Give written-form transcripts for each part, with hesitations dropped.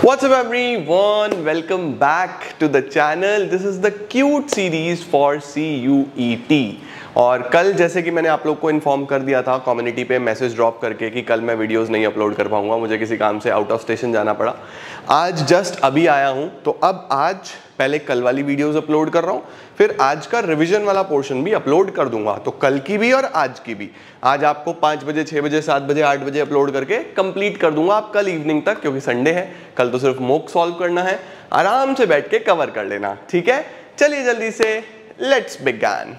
What's up everyone? Welcome back to the channel. This is the cute series for CUET. और कल जैसे कि मैंने आप लोग को इन्फॉर्म कर दिया था कम्युनिटी पे मैसेज ड्रॉप करके कि कल मैं वीडियोस नहीं अपलोड कर पाऊंगा, मुझे किसी काम से आउट ऑफ स्टेशन जाना पड़ा। आज जस्ट अभी आया हूं, तो अब आज पहले कल वाली वीडियोस अपलोड कर रहा हूं, फिर आज का रिवीजन वाला पोर्शन भी अपलोड कर दूंगा, तो कल की भी और आज की भी। आज आपको 5 बजे, 6 बजे, 7 बजे, 8 बजे अपलोड करके कंप्लीट कर दूंगा आप कल इवनिंग तक, क्योंकि संडे है। कल तो सिर्फ मॉक सॉल्व करना है, आराम से बैठ के कवर कर लेना, ठीक है। चलिए जल्दी से लेट्स बिगिन।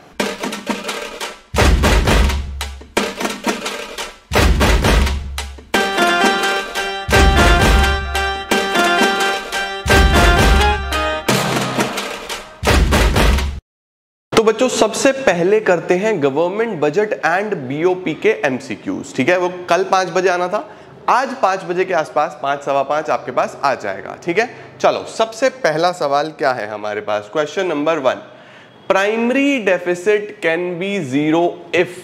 तो बच्चों सबसे पहले करते हैं गवर्नमेंट बजट एंड बीओपी के एमसीक्यूज, ठीक है। वो कल 5 बजे आना था, आज 5 बजे के आसपास, 5 सवा 5 आपके पास आ जाएगा, ठीक है। चलो सबसे पहला सवाल क्या है हमारे पास, question number 1, primary deficit can be zero if.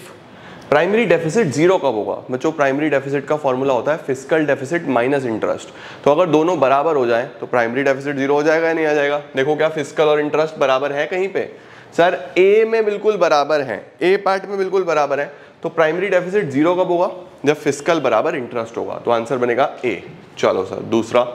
Primary deficit zero कब होगा बच्चों? प्राइमरी डेफिसिट का फॉर्मूला होता है फिस्कल डेफिसिट माइनस इंटरेस्ट। तो अगर दोनों बराबर हो जाए तो प्राइमरी डेफिसिट जीरो हो जाएगा या नहीं आ जाएगा? देखो क्या फिस्कल और इंटरेस्ट बराबर है कहीं पे? सर ए में बिल्कुल बराबर है, ए पार्ट में बिल्कुल बराबर है, तो प्राइमरी डेफिसिट जीरो कब होगा? जब फिस्कल बराबर इंटरेस्ट होगा, तो आंसर बनेगा ए। चलो सर दूसरा,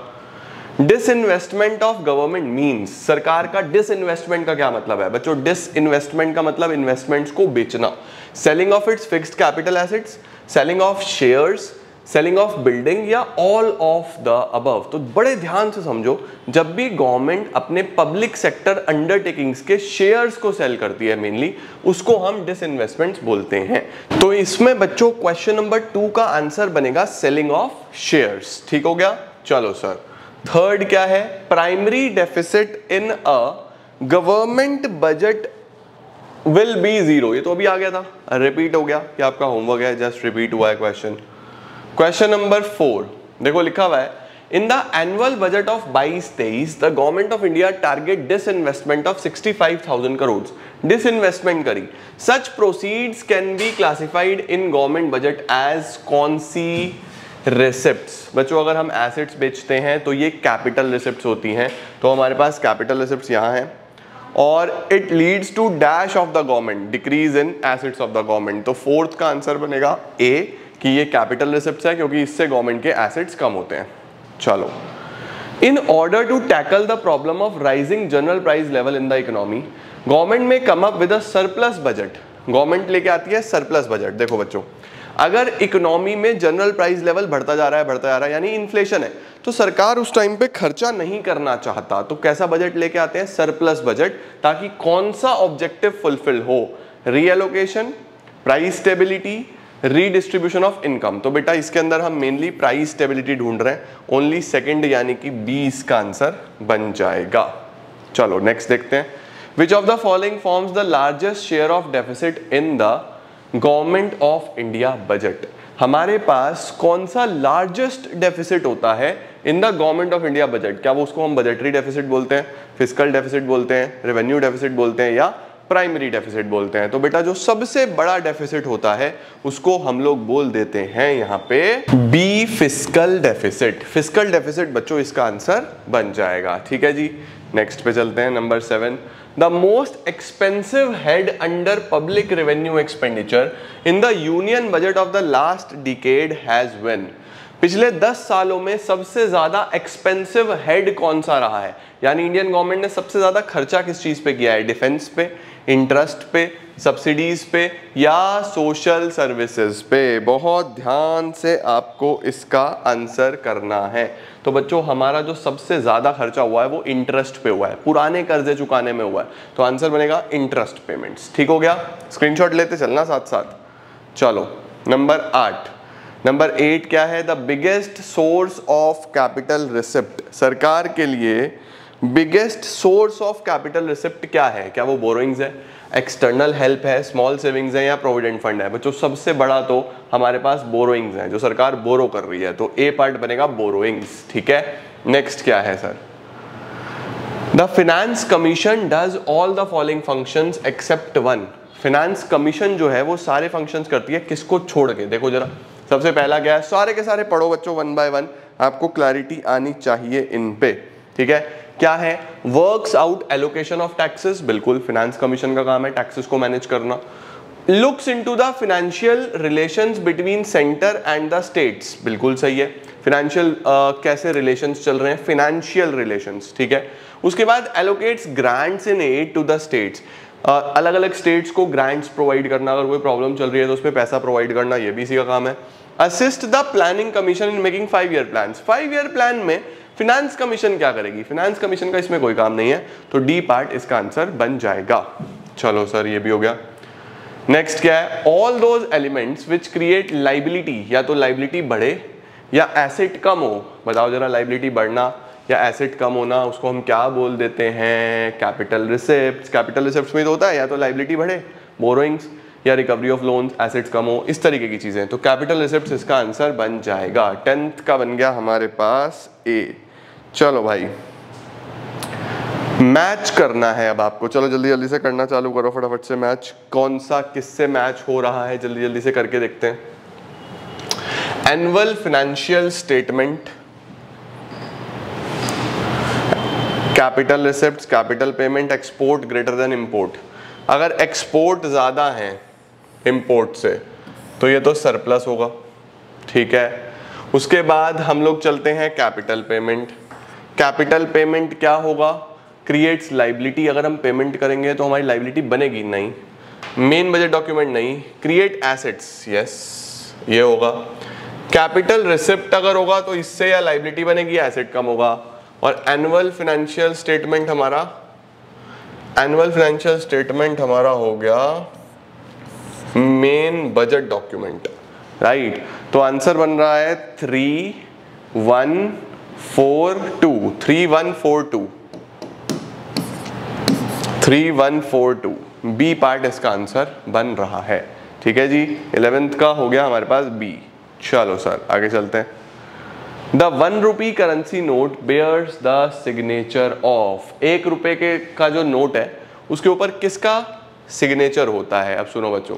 डिसइन्वेस्टमेंट ऑफ गवर्नमेंट मीन्स। सरकार का डिसइन्वेस्टमेंट का क्या मतलब है बच्चों? डिसइन्वेस्टमेंट का मतलब इन्वेस्टमेंट्स को बेचना, selling of its fixed capital assets, selling of shares, selling of building या ऑल ऑफ द अबव। तो बड़े ध्यान से समझो, जब भी गवर्नमेंट अपने पब्लिक सेक्टर अंडरटेकिंग्स के शेयर्स को सेल करती है मेनली, उसको हम डिसइन्वेस्टमेंट्स बोलते हैं। तो इसमें बच्चों क्वेश्चन नंबर 2 का आंसर बनेगा सेलिंग ऑफ शेयर्स, ठीक हो गया। चलो सर थर्ड क्या है, primary deficit in a government budget will be zero. ये तो अभी आ गया था, रिपीट हो गया कि आपका होमवर्क है, जस्ट रिपीट हुआ है क्वेश्चन। क्वेश्चन नंबर 4 देखो लिखा हुआ है, in the annual budget of 22-23 the government of India target disinvestment of 65,000 crore. Disinvestment करी, such proceeds can be classified in government budget as कौन सी रिसिप्ट्स? बच्चों अगर हम एसेट्स बेचते हैं तो ये कैपिटल रिसिप्ट्स होती हैं, तो हमारे पास कैपिटल रिसिप्ट्स यहाँ हैं, और it leads to dash of the government, decrease in assets of the government. तो फोर्थ का आंसर बनेगा ए कि ये कैपिटल रिसिप्ट्स है, क्योंकि इससे गवर्नमेंट के एसेट्स कम होते हैं। चलो, in order to tackle the problem of rising general price level in the economy, government में come up with a surplus budget. Government लेके आती है सरप्लस बजट। देखो बच्चों, अगर इकोनॉमी में जनरल प्राइस लेवल बढ़ता जा रहा है यानी इन्फ्लेशन है, तो सरकार उस टाइम पे खर्चा नहीं करना चाहता, तो कैसा बजट लेके आते हैं? सरप्लस बजट, ताकि कौन सा ऑब्जेक्टिव फुलफिल हो? Reallocation, price stability, redistribution of income. तो बेटा इसके अंदर हम मेनली प्राइस स्टेबिलिटी ढूंढ रहे हैं, ओनली सेकंड यानी कि 20 का आंसर बन जाएगा। चलो नेक्स्ट देखते हैं, विच of the following forms the largest share of deficit in the government of India budget? हमारे पास कौन सा लार्जेस्ट डेफिसिट होता है in the government of India budget? क्या वो उसको हम बजटरी डेफिसिट बोलते हैं, फिस्कल डेफिसिट बोलते हैं, रेवेन्यू डेफिसिट बोलते हैं, या प्राइमरी डेफिसिट बोलते हैं? तो बेटा जो सबसे बड़ा डेफिसिट होता है उसको हम लोग बोल देते हैं यहाँ पे B, fiscal deficit. Fiscal deficit बच्चों इसका आंसर बन जाएगा, ठीक है जी। नेक्स्ट पे चलते हैं, number 7, the most expensive head under public revenue expenditure in the union budget of the last decade has been. पिछले 10 सालों में सबसे ज्यादा एक्सपेंसिव हेड कौन सा रहा है? यानी इंडियन गवर्नमेंट ने सबसे ज्यादा खर्चा किस चीज पे किया है? डिफेंस पे, इंटरेस्ट पे, सब्सिडीज पे, या सोशल सर्विसेज पे? बहुत ध्यान से आपको इसका आंसर करना है। तो बच्चों हमारा जो सबसे ज्यादा खर्चा हुआ है वो इंटरेस्ट पे हुआ है, पुराने कर्जे चुकाने में हुआ है, तो आंसर बनेगा इंटरेस्ट पेमेंट्स, ठीक हो गया। स्क्रीनशॉट लेते चलना साथ साथ। चलो नंबर 8, नंबर 8 क्या है? The biggest source of capital receipt. सरकार के लिए biggest source of capital receipt क्या है? क्या वो बोरोइंग्स है, एक्सटर्नल हेल्प है, स्मॉल सेविंग्स है, या प्रोविडेंट फंड है? बच्चों सबसे बड़ा तो हमारे पास बोरोइंग्स है, जो सरकार बोरो कर रही है, तो ए पार्ट बनेगा बोरोइंग्स, ठीक है। नेक्स्ट क्या है sir? The finance commission does all the following functions except one. Finance commission जो है वो सारे फंक्शंस करती है, किसको छोड़ के? देखो जरा, सबसे पहला क्या है? सारे के सारे पढ़ो बच्चों वन बाय वन। आपको क्लैरिटी आनी चाहिए इन पे, ठीक है। क्या है, works out allocation of taxes, बिल्कुल फिनेंस कमीशन का काम है टैक्सेस को मैनेज करना। Looks into the financial relations between centre and the states, बिल्कुल सही है। फाइनेंशियल कैसे रिलेशंस चल रहे हैं, फाइनेंशियल रिलेशंस, ठीक है। उसके बाद allocates grants in aid to the states, अलग अलग स्टेट्स को ग्रांट्स प्रोवाइड करना, अगर कोई प्रॉब्लम चल रही है तो उस पर पैसा प्रोवाइड करना, ये भी इसी का काम है। Assist the planning commission in making 5 year plans, 5 year plan में फिनेंस कमीशन क्या करेगी, फिनेंस कमीशन का इसमें कोई काम नहीं है, तो डी पार्ट इसका आंसर बन जाएगा। चलो सर ये भी हो गया। नेक्स्ट क्या है, all those elements which create liability, या तो लाइबिलिटी बढ़े या एसेट कम हो, बताओ जरा, लाइबिलिटी बढ़ना या एसेट कम होना उसको हम क्या बोल देते हैं, कैपिटल रिसिप्ट्स। कैपिटल रिसिप्ट्स में तो होता है या तो लाइबिलिटी बढ़े, बोरोइंग्स, या रिकवरी ऑफ लोन्स, एसेट्स कम हो, इस तरीके की चीजें, तो कैपिटल रिसिप्ट्स इसका आंसर बन जाएगा। 10th का बन गया हमारे पास ए। चलो भाई मैच करना है अब आपको, चलो जल्दी जल्दी से करना चालू करो, फटाफट से मैच, कौन सा किससे मैच हो रहा है जल्दी जल्दी से करके देखते हैं। Annual financial statement, capital receipts, capital payment, export greater than import. अगर एक्सपोर्ट ज्यादा है इंपोर्ट से तो ये तो सरप्लस होगा, ठीक है। उसके बाद हम लोग चलते हैं कैपिटल पेमेंट। कैपिटल पेमेंट क्या होगा, क्रिएट्स लाइबिलिटी, अगर हम पेमेंट करेंगे तो हमारी लाइबिलिटी बनेगी नहीं, मेन बजट डॉक्यूमेंट नहीं। क्रिएट एसेट्स, यस ये होगा। कैपिटल रिसिप्ट अगर होगा तो इससे या लाइबिलिटी बनेगी या एसेट कम होगा। और एनुअल फाइनेंशियल स्टेटमेंट हमारा, एनुअल फाइनेंशियल स्टेटमेंट हमारा हो गया मेन बजट डॉक्यूमेंट, राइट। तो आंसर बन रहा है 3142, 3142, 3142, बी पार्ट इसका आंसर बन रहा है, ठीक है जी। 11th का हो गया हमारे पास बी। चलो सर आगे चलते हैं। The 1 rupee currency note bears the signature of, 1 रुपए के का जो नोट है उसके ऊपर किसका सिग्नेचर होता है। अब सुनो बच्चों,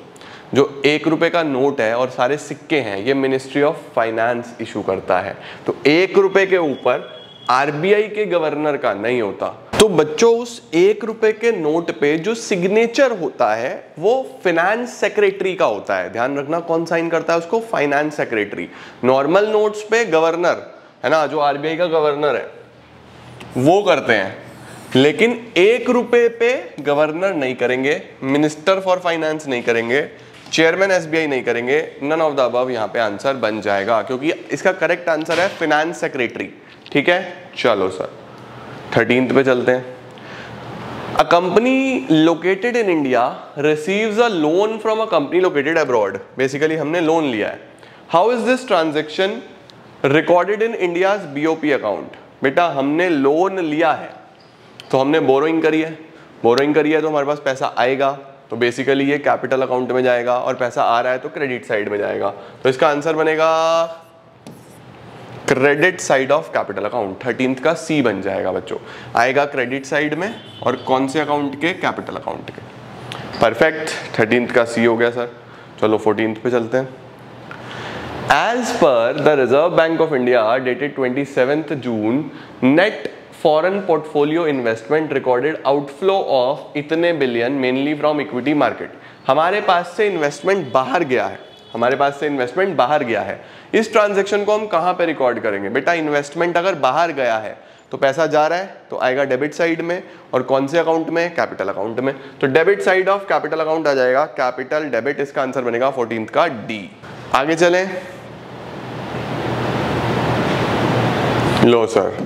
जो 1 रुपए का नोट है और सारे सिक्के हैं ये मिनिस्ट्री ऑफ फाइनेंस इशू करता है, तो 1 रुपए के ऊपर आरबीआई के गवर्नर का नहीं होता। तो बच्चों उस 1 रुपए के नोट पे जो सिग्नेचर होता है वो फाइनेंस सेक्रेटरी का होता है, ध्यान रखना कौन साइन करता है उसको, फाइनेंस सेक्रेटरी। नॉर्मल नोट्स पे गवर्नर है ना, जो आरबीआई का गवर्नर है वो करते हैं, लेकिन 1 रुपए पे गवर्नर नहीं करेंगे, मिनिस्टर फॉर फाइनेंस नहीं करेंगे, चेयरमैन एसबीआई नहीं करेंगे, नन ऑफ द अबव यहाँ पे आंसर बन जाएगा, क्योंकि इसका करेक्ट आंसर है फाइनेंस सेक्रेटरी, ठीक है। चलो सर 13th पे चलते हैं। A company located in India receives a loan from a company located abroad, basically हमने लोन लिया है। How is this transaction recorded in India's BOP account. बेटा हमने लोन लिया है तो हमने बोरोइंग करी है, बोरोइंग करी है तो हमारे पास पैसा आएगा, तो बेसिकली ये कैपिटल अकाउंट में जाएगा, और पैसा आ रहा है तो क्रेडिट साइड में जाएगा, तो इसका आंसर बनेगा credit side of capital account. 13th का सी बन जाएगा बच्चों, आएगा क्रेडिट साइड में, और कौन से अकाउंट के, कैपिटल अकाउंट के। परफेक्ट, 13th का सी हो गया सर। चलो 14th पे चलते हैं। As per the Reserve Bank of India dated 27th June, net foreign portfolio investment recorded outflow of इतने billion mainly from equity market. हमारे पास से इन्वेस्टमेंट बाहर गया है, हमारे पास से इन्वेस्टमेंट बाहर गया है। इस ट्रांजैक्शन को हम कहां पे रिकॉर्ड करेंगे। बेटा इन्वेस्टमेंट अगर बाहर गया है तो पैसा जा रहा है तो आएगा डेबिट साइड में, और कौन से अकाउंट में, कैपिटल अकाउंट में, तो debit side of capital account आ जाएगा कैपिटल डेबिट, इसका आंसर बनेगा 14th का डी। आगे चलें, लो sir.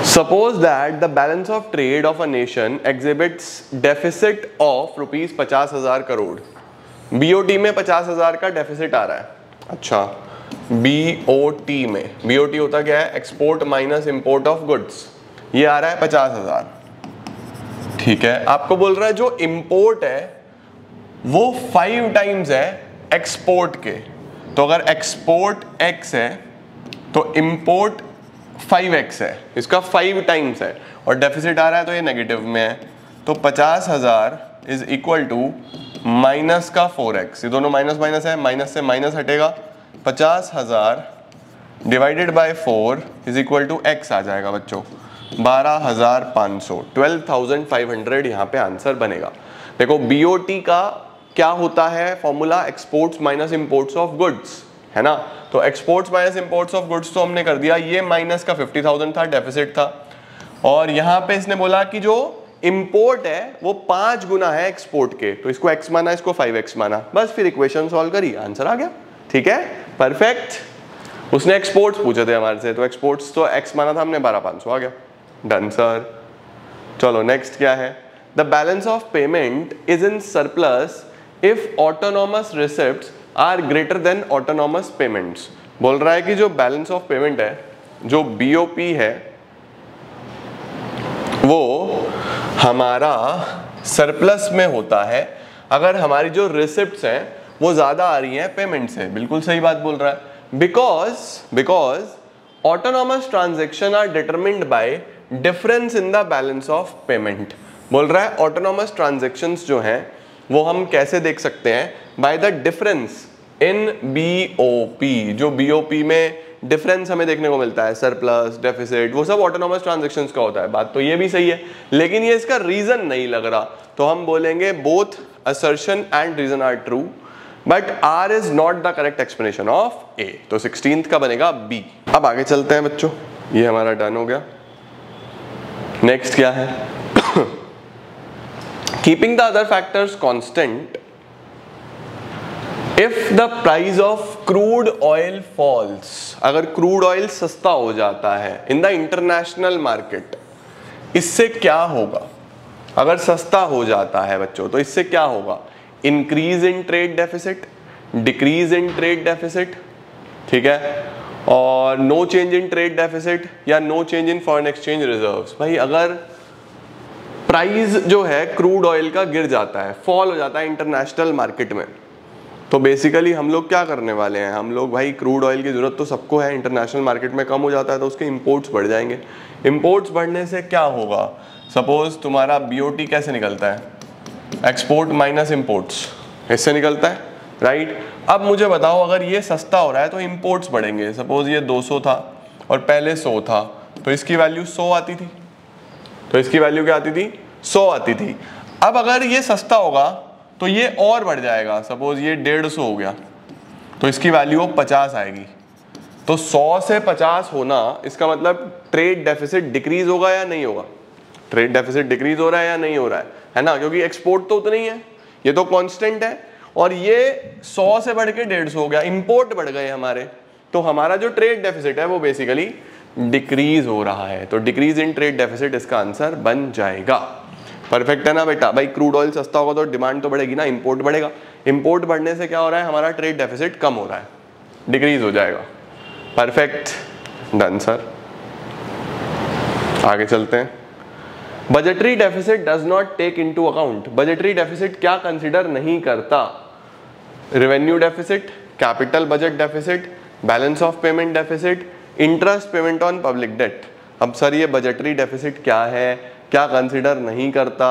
Suppose that the balance of trade of a nation exhibits deficit of ₹50,000 crore. BOT में 50,000 का डेफिसिट आ रहा है। अच्छा, BOT में, BOT होता क्या है, export minus import of goods, ये आ रहा है 50,000, ठीक है। आपको बोल रहा है जो इंपोर्ट है वो 5 टाइम्स है एक्सपोर्ट के, तो अगर एक्सपोर्ट x है तो इंपोर्ट 5x है, इसका 5 टाइम्स है, और डेफिसिट आ रहा है तो ये नेगेटिव में है, तो 50,000 इज इक्वल टू माइनस का 4x, ये दोनों माइनस माइनस है, माइनस से माइनस हटेगा, 50,000 divided by 4 is equal to x आ जाएगा बच्चों 12,500, 12,500 यहाँ पे आंसर बनेगा। देखो BOT का क्या होता है formula, exports minus imports of goods, है ना। तो exports minus imports of goods तो हमने कर दिया, ये माइनस का 50,000 था, डेफिसिट था। और यहाँ पे इसने बोला कि जो इंपोर्ट है वो 5 गुना है एक्सपोर्ट के, तो इसको x माना, इसको 5x माना, बस फिर इक्वेशन सॉल्व करी, आंसर आ गया। ठीक है, परफेक्ट। उसने एक्सपोर्ट्स पूछे थे हमारे से, तो एक्सपोर्ट्स तो x माना था हमने, 12,500 आ गया, डन सर। चलो नेक्स्ट क्या है, the balance of payment is in surplus if autonomous receipts are greater than autonomous payments. बोल रहा है कि जो बैलेंस ऑफ पेमेंट है, जो BOP है, वो हमारा सरप्लस में होता है अगर हमारी जो रिसिप्ट्स हैं वो ज्यादा आ रही हैं पेमेंट से। बिल्कुल सही बात बोल रहा है, because autonomous transaction are determined by difference in the balance of payment. बोल रहा है ऑटोनॉमस ट्रांजैक्शंस जो हैं वो हम कैसे देख सकते हैं, by the difference in BOP। जो BOP में डिफरेंस हमें देखने को मिलता है, सरप्लस, डेफिसिट, वो सब ऑटोनॉमस ट्रांजैक्शंस का होता है। बात तो ये भी सही है, लेकिन ये इसका रीजन नहीं लग रहा, तो हम बोलेंगे both assertion and reason are true but R is not the correct explanation of A। तो 16th का बनेगा B। अब आगे चलते हैं बच्चों, ये हमारा डन हो गया। नेक्स्ट क्या है, keeping the other factors constant if the price of crude oil falls. अगर क्रूड ऑयल सस्ता हो जाता है इन द इंटरनेशनल मार्केट, इससे क्या होगा। अगर सस्ता हो जाता है बच्चों तो इससे क्या होगा, increase in trade deficit, decrease in trade deficit, ठीक है, और no change in trade deficit या no change in foreign exchange reserves. भाई अगर प्राइस जो है क्रूड ऑयल का गिर जाता है, फॉल हो जाता है इंटरनेशनल मार्केट में, तो बेसिकली हम लोग क्या करने वाले हैं, हम लोग भाई क्रूड ऑयल की जरूरत तो सबको है, इंटरनेशनल मार्केट में कम हो जाता है तो उसके इंपोर्ट्स बढ़ जाएंगे। इंपोर्ट्स बढ़ने से क्या होगा, सपोज तुम्हारा BOT कैसे निकलता है, एक्सपोर्ट माइनस इंपोर्ट्स, इससे निकलता है, राइट। अब मुझे बताओ अगर ये सस्ता हो रहा है तो इंपोर्ट्स बढ़ेंगे। सपोज ये 200 था और पहले 100 था, तो इसकी वैल्यू 100 आती थी, तो इसकी वैल्यू क्या आती थी, 100 आती थी। अब अगर ये सस्ता होगा तो ये और बढ़ जाएगा, सपोज ये 150 हो गया तो इसकी वैल्यू 50 आएगी। तो 100 से 50 होना, इसका मतलब ट्रेड डेफिसिट डिक्रीज होगा या नहीं होगा, ट्रेड डेफिसिट डिक्रीज हो रहा है या नहीं हो रहा है ना, क्योंकि एक्सपोर्ट तो उतना ही है, ये तो कांस्टेंट है, और ये 100 से बढ़ के 150 हो गया, इंपोर्ट बढ़ गए हमारे, तो हमारा जो ट्रेड डेफिसिट है वो बेसिकली डिक्रीज हो रहा है। तो डिक्रीज इन ट्रेड डेफिसिट इसका आंसर बन जाएगा। परफेक्ट है ना बेटा। भाई क्रूड ऑयल सस्ता होगा तो डिमांड तो बढ़ेगी ना, इंपोर्ट बढ़ेगा, इंपोर्ट बढ़ने से क्या हो रहा है, हमारा ट्रेड डेफिसिट कम हो रहा है, डिक्रीज हो जाएगा। Perfect, done sir. आगे चलते हैं, budgetary deficit does not take into account. Budgetary deficit क्या कंसीडर नहीं करता, revenue deficit, capital budget deficit, balance of payment deficit, interest payment on public debt. अब सर ये बजटरी डेफिसिट क्या है, क्या कंसीडर नहीं करता।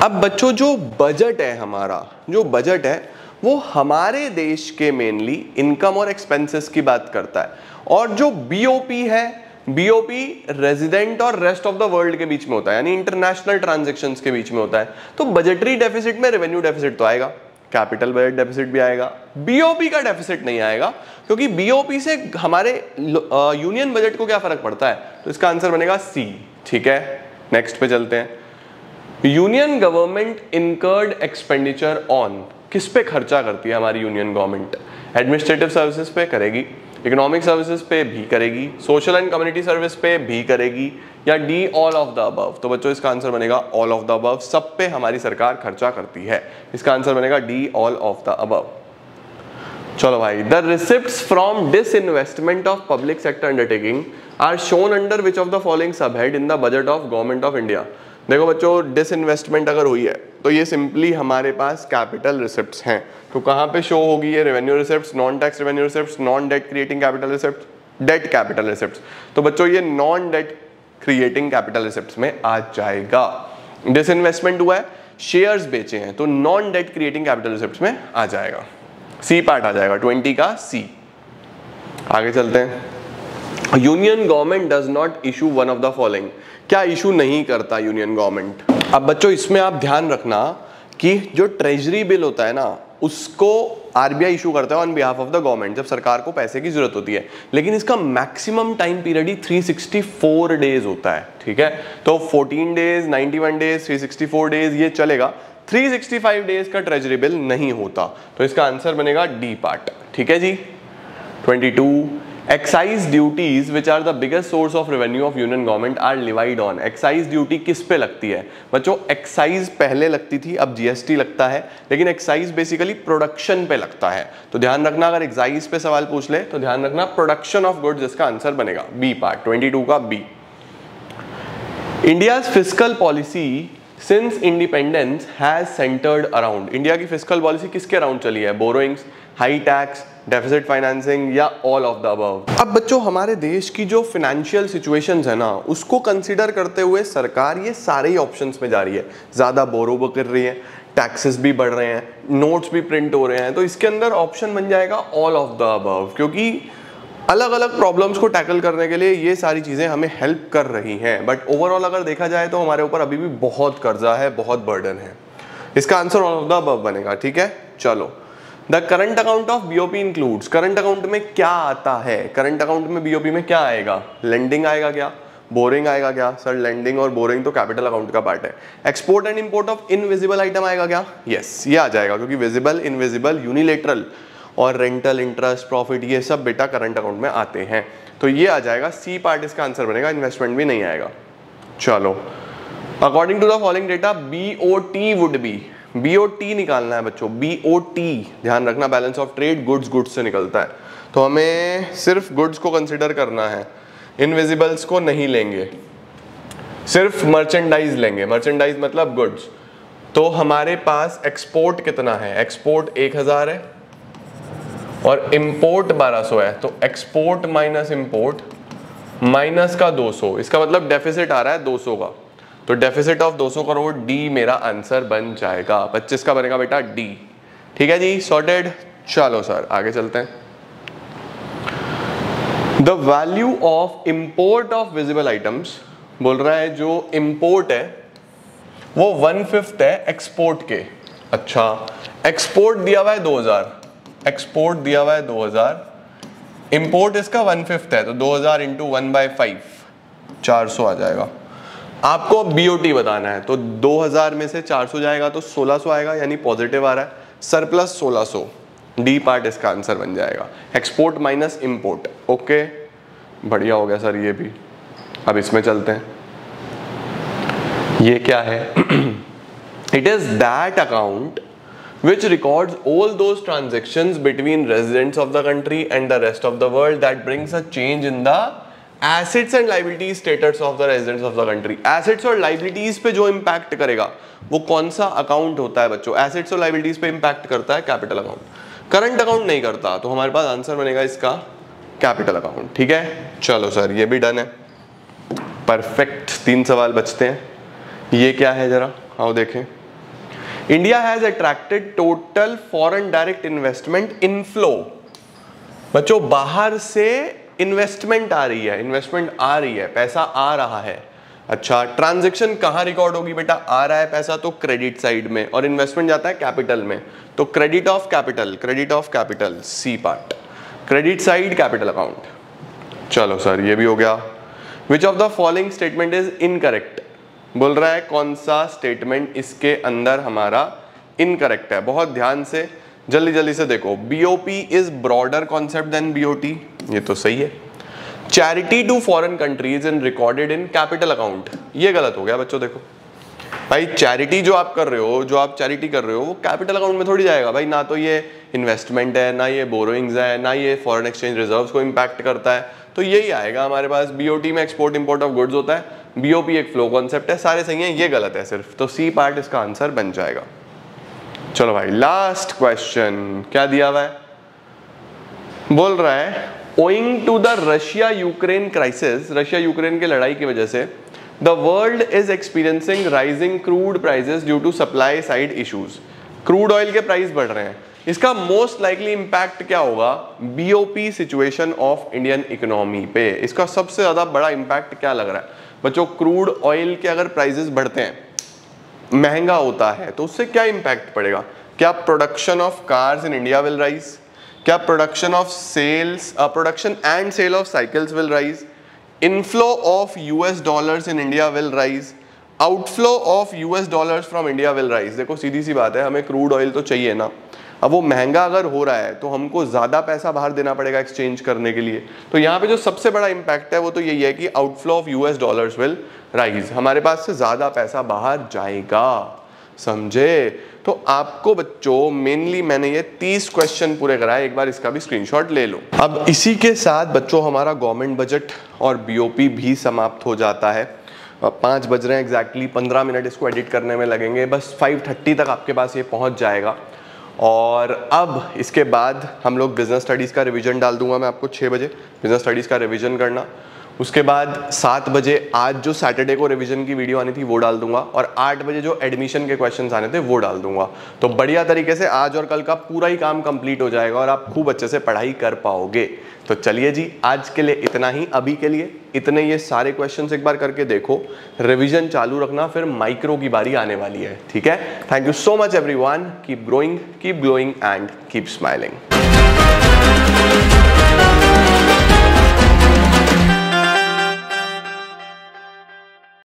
अब बच्चों जो बजट है हमारा, जो बजट है वो हमारे देश के मेनली इनकम और एक्सपेंसेस की बात करता है, और जो BOP है, BOP रेजिडेंट और रेस्ट ऑफ द वर्ल्ड के बीच में होता है, यानी इंटरनेशनल ट्रांजैक्शंस के बीच में होता है। तो बजटरी डेफिसिट में रेवेन्यू डेफिसिट तो आएगा, कैपिटल बजट डेफिसिट भी आएगा, BOP का डेफिसिट नहीं आएगा, क्योंकि BOP से हमारे यूनियन बजट को क्या फर्क पड़ता है। तो इसका आंसर बनेगा C। ठीक है, नेक्स्ट पे चलते हैं। Union government incurred expenditure on, किस पे खर्चा करती है हमारी यूनियन गवर्नमेंट, एडमिनिस्ट्रेटिव सर्विसेज पे करेगी, इकोनॉमिक सर्विसेज पे भी करेगी, सोशल एंड कम्युनिटी सर्विस पे भी करेगी, या D all of the above. तो बच्चों इसका आंसर बनेगा ऑल ऑफ द अबव, सब पे हमारी सरकार खर्चा करती है, इसका आंसर बनेगा D all of the above. चलो भाई, the receipts from disinvestment of public sector undertaking are shown under which of the following subhead in the budget of government of India. देखो बच्चों, डिसइन्वेस्टमेंट अगर हुई है तो ये सिंपली हमारे पास कैपिटल रिसिप्ट्स हैं, तो कहाँ पे शो होगी ये, revenue receipts, non tax revenue receipts, non debt creating capital receipts, debt capital receipts. तो बच्चों ये non debt creating capital receipts में आ जाएगा। डिसइन्वेस्टमेंट हुआ है, शेयर्स बेचे हैं, तो non debt creating capital receipts में आ जाएगा, सी पार्ट आ जाएगा, 20 का C। आगे चलते हैं, union government does not issue one of the following. क्या इशू नहीं करता यूनियन गवर्नमेंट? अब बच्चों इसमें आप ध्यान रखना कि जो ट्रेजरी बिल होता है ना उसको आरबीआई इशू करता है on behalf of the government जब सरकार को पैसे की जरूरत होती है, लेकिन इसका मैक्सिमम टाइम पीरियड ही 364 डेज होता है। ठीक है, तो 14 डेज, 91 डेज, 364 डेज ये चलेगा, 365 डेज का ट्रेजरी बिल नहीं होता। तो इसका आंसर बनेगा डी पार्ट। ठीक है जी। 22 excise duties which are the biggest source of revenue of union government are levied on. Excise duty किस पे लगती है बच्चों? एक्साइज पहले लगती थी, अब जीएसटी लगता है, लेकिन एक्साइज बेसिकली प्रोडक्शन पे लगता है। तो ध्यान रखना, अगर एक्साइज पे सवाल पूछ ले तो ध्यान रखना प्रोडक्शन ऑफ गुड्स, इसका आंसर बनेगा बी पार्ट, 22 का B. India's fiscal policy since independence has centered around. India की फिस्कल पॉलिसी किसके अराउंड चली है? Borrowings, high tax, deficit financing या ऑल ऑफ द अबव? अब बच्चों हमारे देश की जो फाइनेंशियल सिचुएशंस है ना उसको कंसीडर करते हुए सरकार ये सारे ही ऑप्शंस में जा रही है। ज़्यादा बोरो कर रही है, टैक्सेस भी बढ़ रहे हैं, नोट्स भी प्रिंट हो रहे हैं, तो इसके अंदर ऑप्शन बन जाएगा ऑल ऑफ द अबव, क्योंकि अलग अलग प्रॉब्लम्स को टैकल करने के लिए ये सारी चीज़ें हमें हेल्प कर रही हैं। बट ओवरऑल अगर देखा जाए तो हमारे ऊपर अभी भी बहुत कर्जा है, बहुत बर्डन है। इसका answer all of the above बनेगा। ठीक है, चलो। The current account of BOP includes. Current account में क्या आता है? करंट अकाउंट में बीओपी में क्या आएगा? लेंडिंग आएगा क्या? बोरिंग आएगा क्या? सर लेंडिंग और बोरिंग तो कैपिटल अकाउंट का पार्ट है। Export and import of invisible item आएगा क्या? यस, ये आ जाएगा, क्योंकि विजिबल, इनविजिबल, यूनिलेटरल और रेंटल, इंटरेस्ट, प्रॉफिट ये सब बेटा करंट अकाउंट में आते हैं। तो ये आ जाएगा सी पार्ट, इसका आंसर बनेगा। इन्वेस्टमेंट भी नहीं आएगा। चलो, according to the following data BOT would be. BOT निकालना है बच्चों, बीओटी ध्यान रखना, balance of trade, goods goods से निकलता है, तो हमें सिर्फ गुड्स को कंसिडर करना है, इनविजिबल्स को नहीं लेंगे, सिर्फ मर्चेंडाइज लेंगे। मर्चेंडाइज मतलब गुड्स। तो हमारे पास एक्सपोर्ट कितना है? एक्सपोर्ट 1000 है और इंपोर्ट 1200 है, तो एक्सपोर्ट माइनस इंपोर्ट माइनस का 200, इसका मतलब डेफिसिट आ रहा है 200 का, तो डेफिसिट ऑफ 200 करोड़, डी मेरा आंसर बन जाएगा। 25 का बनेगा बेटा डी। ठीक है जी, सॉर्टेड। चलो सर आगे चलते हैं। The value of import of visible items बोल रहा है, जो इंपोर्ट है वो 1/5 है एक्सपोर्ट के। अच्छा, एक्सपोर्ट दिया हुआ है 2000, एक्सपोर्ट दिया हुआ है 2000, इंपोर्ट इसका 1/5 है, तो 2000 इंटू 1/5 400 आ जाएगा। आपको बीओटी बताना है, तो 2000 में से 400 जाएगा तो 1600 आएगा, यानी पॉजिटिव आ रहा है, सरप्लस 1600, डी पार्ट इसका आंसर बन जाएगा। Export minus import. ओके, बढ़िया हो गया सर ये भी। अब इसमें चलते हैं, ये क्या है? It is that account which records all those transactions between residents of the country and the rest of the world that brings a change in the assets and liabilities status of the residents of the country। assets और liabilities पे जो impact करेगा वो कौन सा account होता है बच्चों? assets और liabilities पे impact करता है कैपिटल अकाउंट, करंट अकाउट नहीं करता, तो हमारे पास आंसर बनेगा इसका कैपिटल अकाउंट। ठीक है, चलो सर ये भी डन है, परफेक्ट। 3 सवाल बचते हैं। ये क्या है जरा आओ देखें। India has attracted total foreign direct investment inflow. बच्चों बाहर से इन्वेस्टमेंट आ रही है, इन्वेस्टमेंट आ रही है, पैसा आ रहा है। अच्छा, ट्रांजैक्शन कहां रिकॉर्ड होगी बेटा? आ रहा है पैसा तो क्रेडिट साइड में, और इन्वेस्टमेंट जाता है कैपिटल में, तो credit of capital, credit of capital, C part, credit side capital account. चलो सर ये भी हो गया। Which of the following statement is incorrect? बोल रहा है कौन सा स्टेटमेंट इसके अंदर हमारा इनकरेक्ट है। बहुत ध्यान से जल्दी जल्दी से देखो। BOP is broader concept than BOT, ये तो सही है। Charity to foreign countries in recorded in capital account, ये गलत हो गया बच्चों। देखो भाई, चैरिटी जो आप कर रहे हो, जो आप चैरिटी कर रहे हो वो कैपिटल अकाउंट में थोड़ी जाएगा भाई। ना तो ये इन्वेस्टमेंट है, ना ये बोरोइंग्स है, ना ये फॉरेन एक्सचेंज रिजर्व्स को इम्पैक्ट करता है, तो यही आएगा हमारे पास। बीओटी में एक्सपोर्ट इंपोर्ट ऑफ गुड्स होता है, बीओपी एक फ्लो कॉन्सेप्ट है, सारे सही हैं, ये गलत है सिर्फ, तो सी पार्ट इसका आंसर बन जाएगा। चलो भाई लास्ट क्वेश्चन, क्या दिया हुआ है? बोल रहा है owing to the Russia Ukraine crisis, Russia Ukraine की लड़ाई की वजह से the world is experiencing rising crude prices due to supply side issues. Crude oil के प्राइस बढ़ रहे हैं, इसका मोस्ट लाइकली इंपैक्ट क्या होगा? BOP situation of Indian economy पे इसका सबसे ज्यादा बड़ा इंपैक्ट क्या लग रहा है बच्चों? क्रूड ऑयल के अगर प्राइसेस बढ़ते हैं, महंगा होता है, तो उससे क्या इंपैक्ट पड़ेगा? क्या production of cars in India will rise? क्या production and sale of cycles will rise? Inflow of US dollars in India will rise? Outflow of US dollars from India will rise? देखो सीधी सी बात है, हमें crude oil तो चाहिए ना, अब वो महंगा अगर हो रहा है तो हमको ज्यादा पैसा बाहर देना पड़ेगा एक्सचेंज करने के लिए। तो यहाँ पे जो सबसे बड़ा इंपैक्ट है वो तो यही है कि outflow of US dollars will rise, हमारे पास से ज्यादा पैसा बाहर जाएगा, समझे? तो आपको बच्चों मेनली मैंने ये 30 क्वेश्चन पूरे कराए, एक बार इसका भी स्क्रीनशॉट ले लो। अब इसी के साथ बच्चों हमारा गवर्नमेंट बजट और बीओपी भी समाप्त हो जाता है। 5 बज रहे हैं एग्जैक्टली, 15 मिनट इसको एडिट करने में लगेंगे, बस 5:30 तक आपके पास ये पहुंच जाएगा। और अब इसके बाद हम लोग बिजनेस स्टडीज़ का रिवीजन डाल दूंगा मैं आपको 6 बजे, बिजनेस स्टडीज़ का रिवीजन करना। उसके बाद 7 बजे आज जो सैटरडे को रिवीजन की वीडियो आनी थी वो डाल दूंगा, और 8 बजे जो एडमिशन के क्वेश्चंस आने थे वो डाल दूंगा। तो बढ़िया तरीके से आज और कल का पूरा ही काम कंप्लीट हो जाएगा और आप खूब अच्छे से पढ़ाई कर पाओगे। तो चलिए जी, आज के लिए इतना ही, अभी के लिए इतने ये सारे क्वेश्चंस एक बार करके देखो, रिवीजन चालू रखना, फिर माइक्रो की बारी आने वाली है, ठीक है? Thank you so much everyone, keep growing, keep glowing and keep smiling.